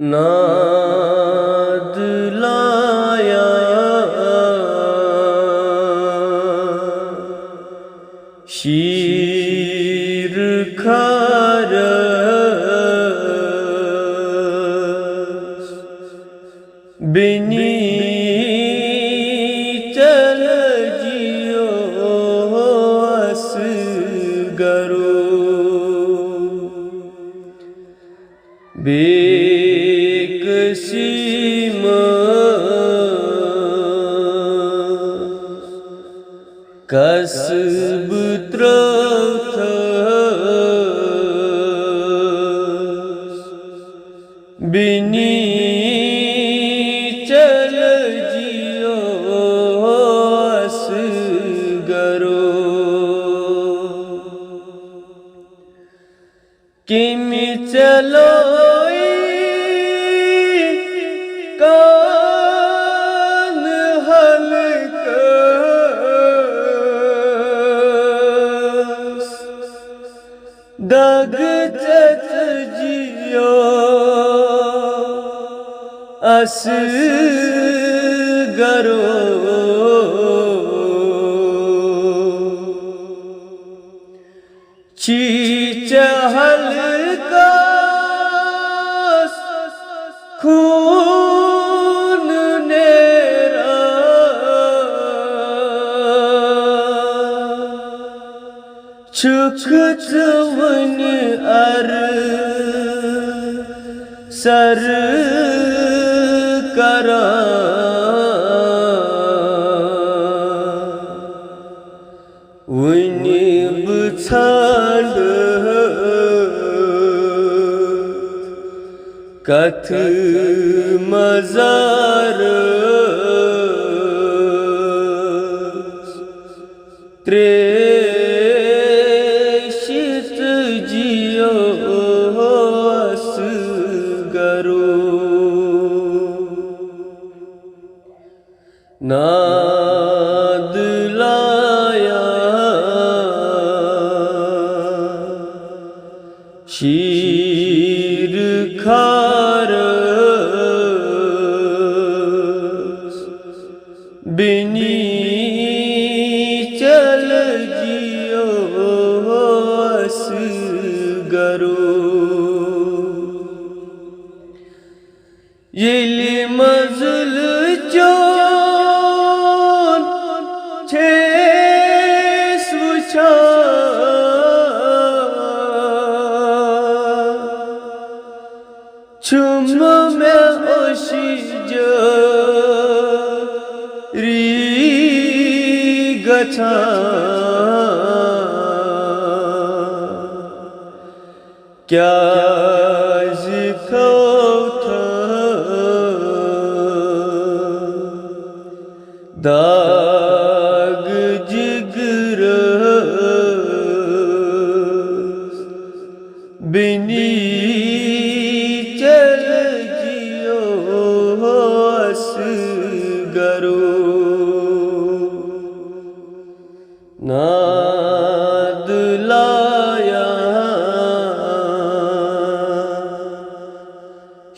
नाद लाया शीर खारस बिनी चल जियो असगरो बेकसीम कसब त्रौथस बिनी चल जियो असगरो किमि चलो कान हलकस दग चच जियो असगरो चीच हलकस खून नेरा छुक चवन अर सर करा वनी बछाड़ कथ मजार त्रेषित जियो असगरो नाद लाया शीर खारस बिनी चल जियो असगरो यिली मजुल चोन छेस वुछा छुम में ओशी री गछा क्या दाग जिगरस बिनी चल जियो असगरो नाद लाया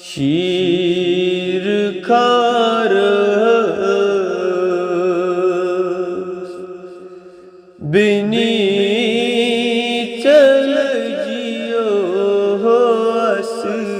शीर खारस बिनी चल जियो असगरो।